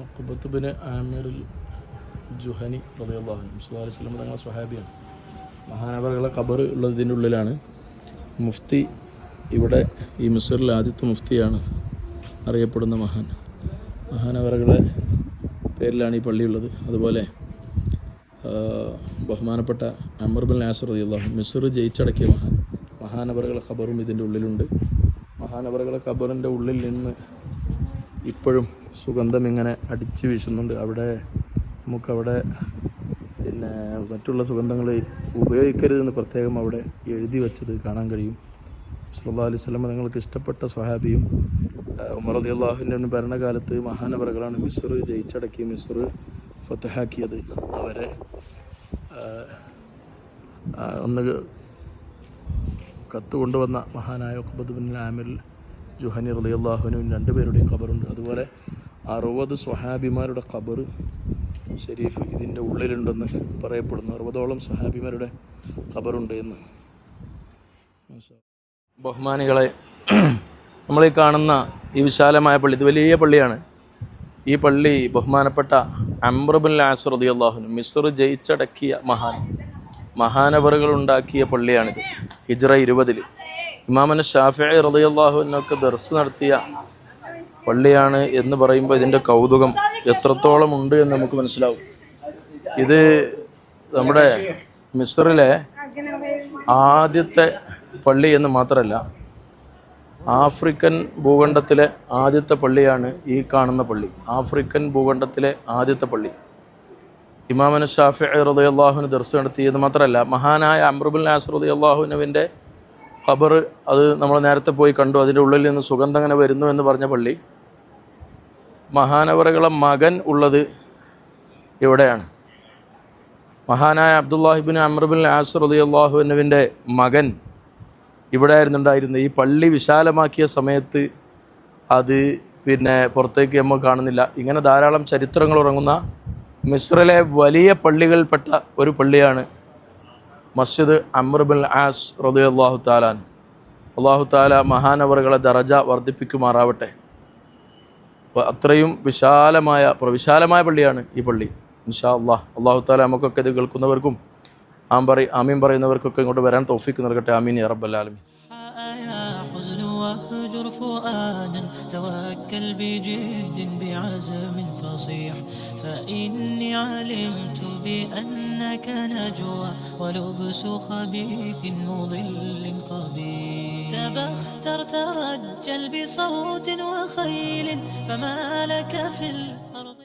ഉഖബത്ത് bin Aamir Juhani റളിയല്ലാഹു അൻഹു സ്വല്ലല്ലാഹു അലൈഹി വസല്ലം തങ്ങളുടെ സ്വഹാബിയാണ്. മഹാനവറുകളെ ഖബർ ഉള്ളതിൻ്റെ ഉള്ളിലാണ്. മുഫ്തി ഇവിടെ ഈ മിസ്റിലെ ആദ്യത്തെ മുഫ്തിയാണ് അറിയപ്പെടുന്ന മഹാനവറുകളെ പേരിലാണ് ഈ പള്ളിയുള്ളത്. അതുപോലെ ബഹുമാനപ്പെട്ട അമർ ബിൻ ആസ് റളിയല്ലാഹു അൻഹു മിസ്ർ ജയിച്ചടക്കിയ മഹാനവറുകളെ ഖബറും ഇതിൻ്റെ ഉള്ളിലുണ്ട്. മഹാനവറുകളെ ഖബറിൻ്റെ ഉള്ളിൽ നിന്ന് ഇപ്പോഴും സുഗന്ധം ഇങ്ങനെ അടിച്ചു വീശുന്നുണ്ട്. നമുക്കവിടെ പിന്നെ മറ്റുള്ള സുഗന്ധങ്ങൾ ഉപയോഗിക്കരുതെന്ന് പ്രത്യേകം അവിടെ എഴുതി വെച്ചത് കാണാൻ കഴിയും. സല്ലല്ലാഹു അലൈഹി വസല്ലം നിങ്ങൾക്ക് ഇഷ്ടപ്പെട്ട സ്വഹാബിയും ഉമർ റളിയല്ലാഹുവിൻ്റെ ഭരണകാലത്ത് മഹാനവറുകളാണ് മിസ്ർ ജയിച്ചടക്കി മിസ്ർ ഫതഹാക്കിയത്. അവരെ ഒന്ന് കത്ത് കൊണ്ടുവന്ന മഹാനായ ഉഖബത്ത് ബിൻ ആമിർ ജുഹനി റളിയല്ലാഹു അൻഹു രണ്ടുപേരുടെയും ഖബറുണ്ട്. അതുപോലെ 60 സ്വഹാബിമാരുടെ ഖബർ ഷരീഫ് ഇതിൻ്റെ ഉള്ളിലുണ്ടെന്ന് പറയപ്പെടുന്നു. 60ഓളം സ്വഹാബിമാരുടെ ഖബറുണ്ട് എന്ന്. ബഹുമാനികളെ, നമ്മളീ കാണുന്ന ഈ വിശാലമായ പള്ളി, ഇത് വലിയ പള്ളിയാണ്. ഈ പള്ളി ബഹുമാനപ്പെട്ട അംർ ബിൻ ആസ് റളിയല്ലാഹു അൻഹു മിസ്ർ ജയിച്ചടക്കിയ മഹാനവറുകൾ ഉണ്ടാക്കിയ പള്ളിയാണിത്. ഹിജ്റ 20 ഇമാമന ഷാഫിഈ റളിയല്ലാഹു അൻഹു ദർസ് നടത്തിയ പള്ളിയാണ് എന്ന് പറയുമ്പോൾ ഇതിൻ്റെ കൗതുകം എത്രത്തോളം ഉണ്ട് എന്ന് നമുക്ക് മനസ്സിലാവും. ഇത് നമ്മുടെ മിസ്റിലെ ആദ്യത്തെ പള്ളി എന്ന് മാത്രമല്ല, ആഫ്രിക്കൻ ഭൂഖണ്ഡത്തിലെ ആദ്യത്തെ പള്ളിയാണ് ഈ കാണുന്ന പള്ളി. ആഫ്രിക്കൻ ഭൂഖണ്ഡത്തിലെ ആദ്യത്തെ പള്ളി. ഇമാമന ഷാഫിഈ റളിയല്ലാഹു അൻഹു ദർസ് നടത്തിയെന്ന് മാത്രമല്ല, മഹാനായ അംർ ബിൻ ആസ് റളിയല്ലാഹു അൻഹുവിൻ്റെ ഖബർ അത് നമ്മൾ നേരത്തെ പോയി കണ്ടു. അതിൻ്റെ ഉള്ളിൽ നിന്ന് സുഗന്ധം അങ്ങനെ വരുന്നു എന്ന് പറഞ്ഞ പള്ളി. മഹാനവറുകളെ മകൻ ഉള്ളത് ഇവിടെയാണ്. മഹാനായ Abdullah ibn Amr bin As റളിയല്ലാഹു അൻഹുവിൻ്റെ മകൻ ഇവിടെ ആയിരുന്നുണ്ടായിരുന്നത്. ഈ പള്ളി വിശാലമാക്കിയ സമയത്ത് അത് പിന്നെ പുറത്തേക്ക് നമ്മൾ കാണുന്നില്ല. ഇങ്ങനെ ധാരാളം ചരിത്രങ്ങൾ ഉറങ്ങുന്ന മിസ്റിലെ വലിയ പള്ളികൾപ്പെട്ട ഒരു പള്ളിയാണ് മസ്ജിദ് അംർ ബിൻ ആസ് റളിയല്ലാഹു തആല. അല്ലാഹു തആല മഹാനവറുകളെ ദറജ വർദ്ധിപ്പിക്കുമാറാവട്ടെ. അപ്പോൾ അത്രയും വിശാലമായ പള്ളിയാണ് ഈ പള്ളി. ഇൻഷാ അല്ലാഹ് അല്ലാഹു തആല നമുക്കൊക്കെ ഇത് കേൾക്കുന്നവർക്കും ആമീൻ പറയുന്നവർക്കൊക്കെ ഇങ്ങോട്ട് വരാൻ തൗഫീക്ക് നൽകട്ടെ. ആമീൻ യാ റബ്ബൽ ആലമീൻ. واهجر فؤادا توكل بجد بعزم فصيح فإني علمت بأنك نجوى ولبس خبيث مضل قبيح تبختر ترجل بصوت وخيل فما لك في الأرض